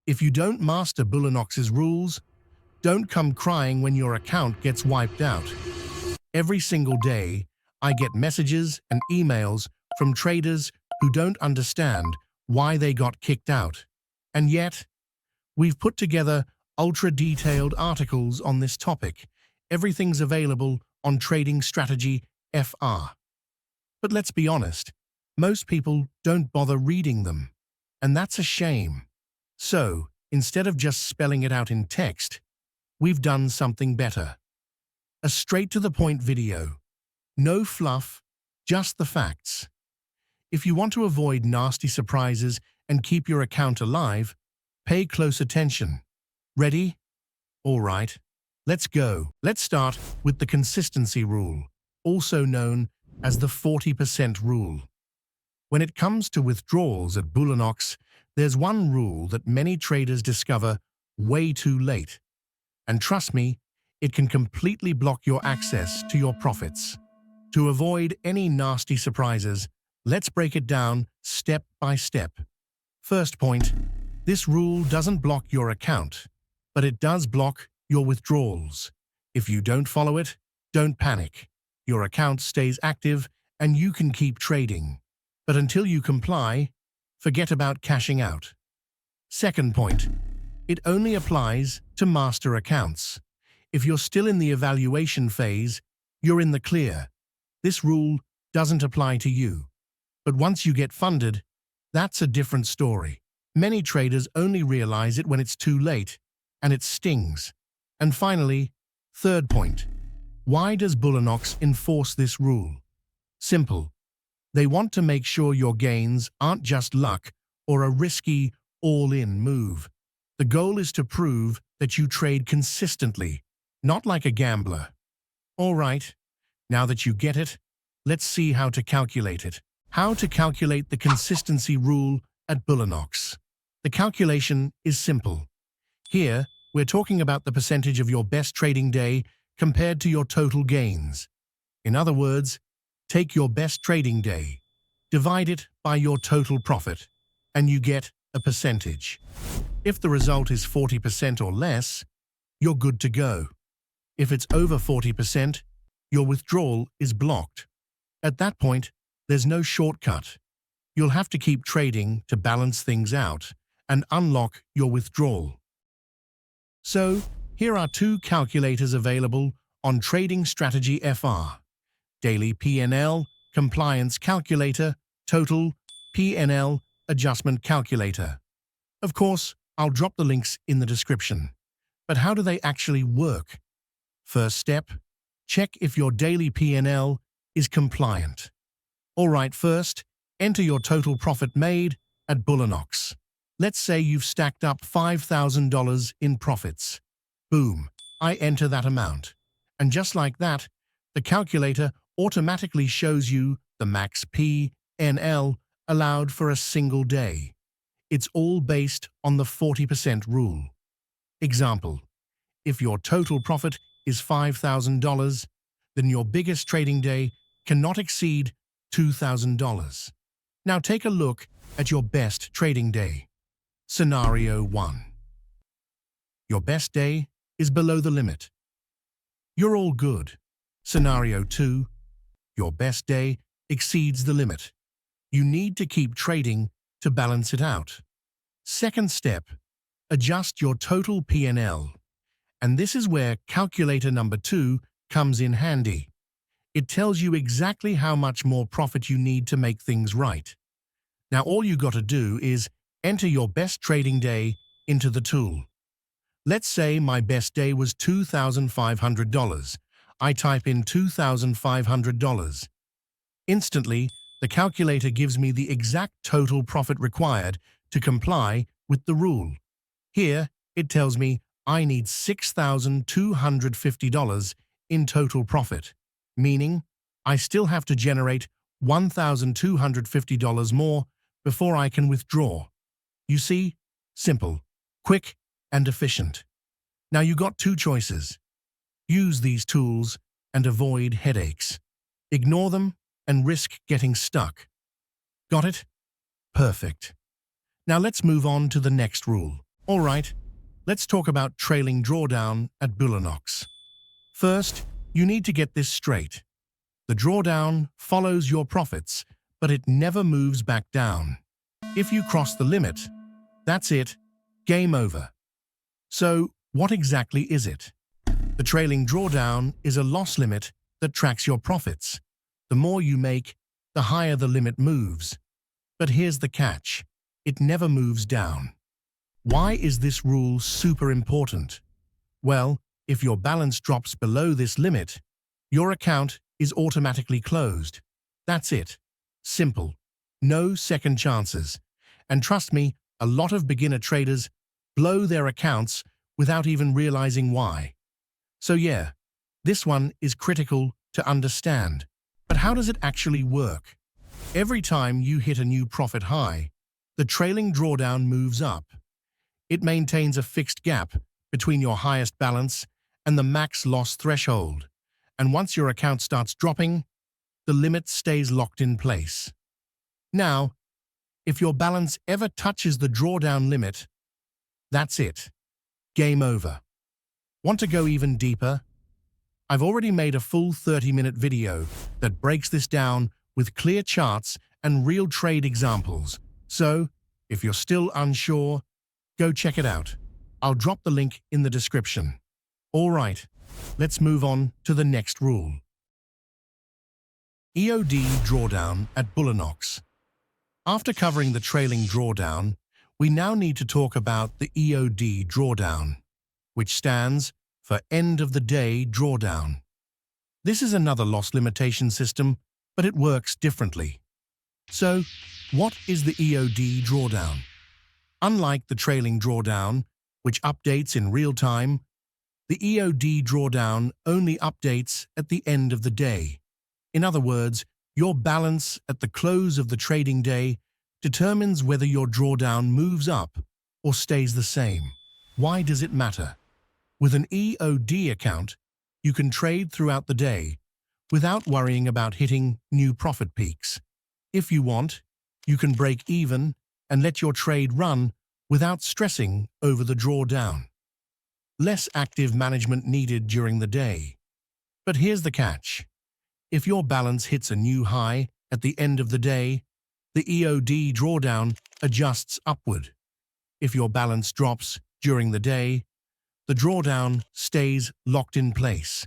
If you don't master Bulenox's rules, don't come crying when your account gets wiped out. Every single day, I get messages and emails from traders who don't understand why they got kicked out. And yet, we've put together ultra-detailed articles on this topic. Everything's available on Trading Strategy FR. But let's be honest, most people don't bother reading them, and that's a shame. So, instead of just spelling it out in text, we've done something better. A straight-to-the-point video. No fluff, just the facts. If you want to avoid nasty surprises and keep your account alive, pay close attention. Ready? All right, let's go. Let's start with the consistency rule, also known as the 40% rule. When it comes to withdrawals at Bulenox, there's one rule that many traders discover way too late. And trust me, it can completely block your access to your profits. To avoid any nasty surprises, let's break it down step by step. First point, this rule doesn't block your account, but it does block your withdrawals. If you don't follow it, don't panic. Your account stays active and you can keep trading. But until you comply, forget about cashing out. Second point, it only applies to master accounts. If you're still in the evaluation phase, you're in the clear. This rule doesn't apply to you. But once you get funded, that's a different story. Many traders only realize it when it's too late, and it stings. And finally, third point, why does Bulenox enforce this rule? Simple. They want to make sure your gains aren't just luck or a risky all-in move. The goal is to prove that you trade consistently, not like a gambler. All right, now that you get it, let's see how to calculate it. How to calculate the consistency rule at Bulenox. The calculation is simple. Here, we're talking about the percentage of your best trading day compared to your total gains. In other words, take your best trading day, divide it by your total profit, and you get a percentage. If the result is 40% or less, you're good to go. If it's over 40%, your withdrawal is blocked. At that point, there's no shortcut. You'll have to keep trading to balance things out and unlock your withdrawal. So, here are two calculators available on Trading Strategy FR. Daily P&L Compliance Calculator, Total P&L Adjustment Calculator. Of course, I'll drop the links in the description. But how do they actually work? First step, check if your daily P&L is compliant. Alright, first, enter your total profit made at Bulenox. Let's say you've stacked up $5,000 in profits. Boom, I enter that amount. And just like that, the calculator automatically shows you the max P&L allowed for a single day. It's all based on the 40% rule. Example, if your total profit is $5,000, then your biggest trading day cannot exceed $2,000. Now take a look at your best trading day. Scenario 1. Your best day is below the limit. You're all good. Scenario 2. Your best day exceeds the limit. You need to keep trading to balance it out. Second step, adjust your total P&L. And this is where calculator number 2 comes in handy. It tells you exactly how much more profit you need to make things right. Now all you got to do is enter your best trading day into the tool. Let's say my best day was $2,500. I type in $2,500. Instantly, the calculator gives me the exact total profit required to comply with the rule. Here, it tells me I need $6,250 in total profit, meaning I still have to generate $1,250 more before I can withdraw. You see? Simple, quick, and efficient. Now you got two choices. Use these tools and avoid headaches. Ignore them and risk getting stuck. Got it? Perfect. Now let's move on to the next rule. All right, let's talk about trailing drawdown at Bulenox. First, you need to get this straight. The drawdown follows your profits, but it never moves back down. If you cross the limit, that's it, game over. So, what exactly is it? The trailing drawdown is a loss limit that tracks your profits. The more you make, the higher the limit moves. But here's the catch. It never moves down. Why is this rule super important? Well, if your balance drops below this limit, your account is automatically closed. That's it. Simple. No second chances. And trust me, a lot of beginner traders blow their accounts without even realizing why. So yeah, this one is critical to understand. But how does it actually work? Every time you hit a new profit high, the trailing drawdown moves up. It maintains a fixed gap between your highest balance and the max loss threshold. And once your account starts dropping, the limit stays locked in place. Now, if your balance ever touches the drawdown limit, that's it. Game over. Want to go even deeper? I've already made a full 30-minute video that breaks this down with clear charts and real trade examples. So, if you're still unsure, go check it out. I'll drop the link in the description. All right, let's move on to the next rule. EOD Drawdown at Bulenox. After covering the trailing drawdown, we now need to talk about the EOD Drawdown, which stands for End of the Day Drawdown. This is another loss limitation system, but it works differently. So, what is the EOD Drawdown? Unlike the trailing drawdown, which updates in real time, the EOD Drawdown only updates at the end of the day. In other words, your balance at the close of the trading day determines whether your drawdown moves up or stays the same. Why does it matter? With an EOD account, you can trade throughout the day without worrying about hitting new profit peaks. If you want, you can break even and let your trade run without stressing over the drawdown. Less active management needed during the day. But here's the catch. If your balance hits a new high at the end of the day, the EOD drawdown adjusts upward. If your balance drops during the day, the drawdown stays locked in place.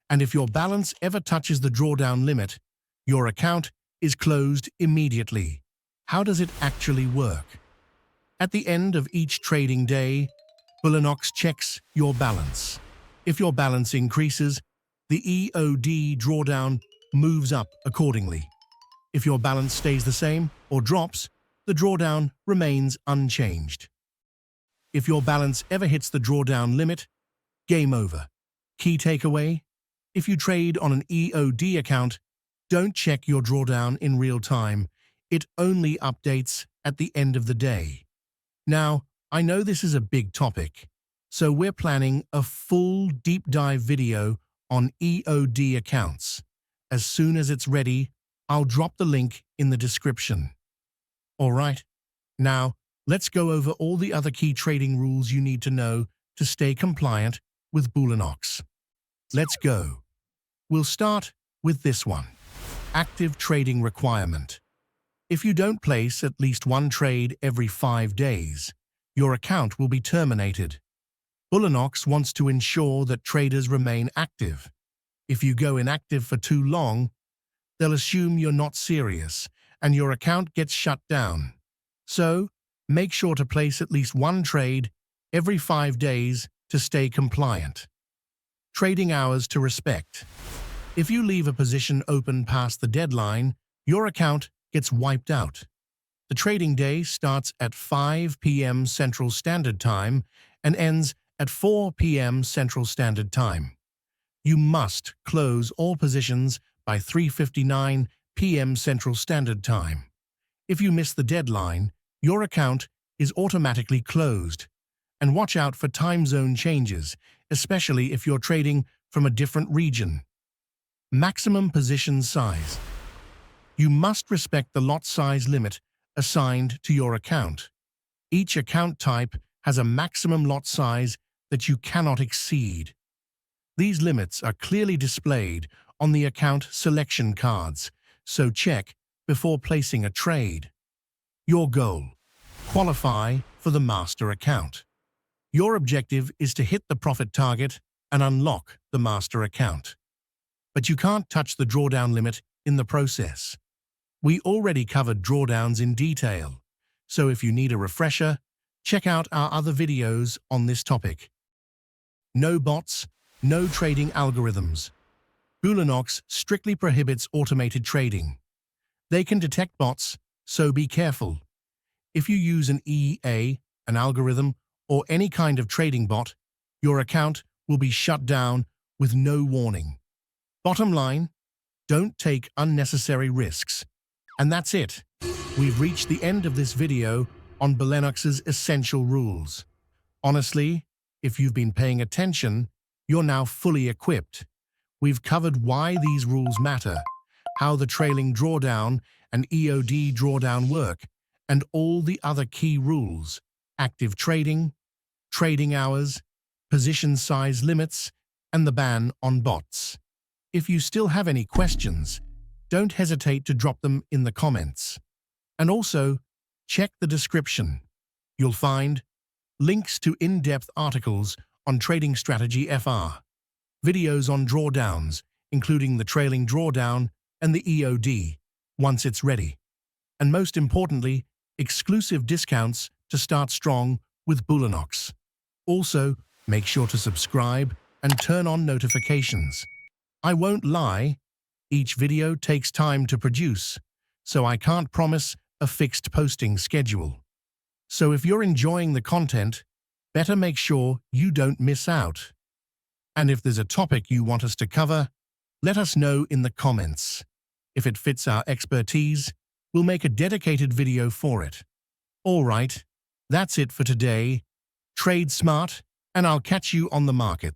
And if your balance ever touches the drawdown limit, your account is closed immediately. How does it actually work? At the end of each trading day, Bulenox checks your balance. If your balance increases, the EOD drawdown moves up accordingly. If your balance stays the same or drops, the drawdown remains unchanged. If your balance ever hits the drawdown limit, game over. Key takeaway: if you trade on an EOD account, don't check your drawdown in real time. It only updates at the end of the day. Now, I know this is a big topic, so we're planning a full deep dive video on EOD accounts. As soon as it's ready, I'll drop the link in the description. All right, now let's go over all the other key trading rules you need to know to stay compliant with Bulenox. Let's go. We'll start with this one. Active trading requirement. If you don't place at least one trade every 5 days, your account will be terminated. Bulenox wants to ensure that traders remain active. If you go inactive for too long, they'll assume you're not serious and your account gets shut down. So, make sure to place at least one trade every 5 days to stay compliant. Trading hours to respect. If you leave a position open past the deadline, your account gets wiped out. The trading day starts at 5 p.m. Central Standard Time and ends at 4 p.m. Central Standard Time. You must close all positions by 3:59 p.m. Central Standard Time. If you miss the deadline, your account is automatically closed. And watch out for time zone changes, especially if you're trading from a different region. Maximum position size. You must respect the lot size limit assigned to your account. Each account type has a maximum lot size that you cannot exceed. These limits are clearly displayed on the account selection cards, so check before placing a trade. Your goal: qualify for the master account. Your objective is to hit the profit target and unlock the master account. But you can't touch the drawdown limit in the process. We already covered drawdowns in detail, so if you need a refresher, check out our other videos on this topic. No bots, no trading algorithms. Bulenox strictly prohibits automated trading. They can detect bots, so be careful. If you use an EA, an algorithm, or any kind of trading bot, your account will be shut down with no warning. Bottom line, don't take unnecessary risks. And that's it. We've reached the end of this video on Bulenox's essential rules. Honestly, if you've been paying attention, you're now fully equipped. We've covered why these rules matter, how the trailing drawdown and EOD drawdown work, and all the other key rules: active trading, trading hours, position size limits, and the ban on bots. If you still have any questions, don't hesitate to drop them in the comments. And also, check the description. You'll find links to in-depth articles on Trading Strategy FR, videos on drawdowns, including the trailing drawdown and the EOD, once it's ready. And most importantly, exclusive discounts to start strong with Bulenox. Also, make sure to subscribe and turn on notifications. I won't lie, each video takes time to produce, so I can't promise a fixed posting schedule. So if you're enjoying the content, better make sure you don't miss out. And if there's a topic you want us to cover, let us know in the comments. If it fits our expertise, we'll make a dedicated video for it. All right, that's it for today. Trade smart, and I'll catch you on the markets.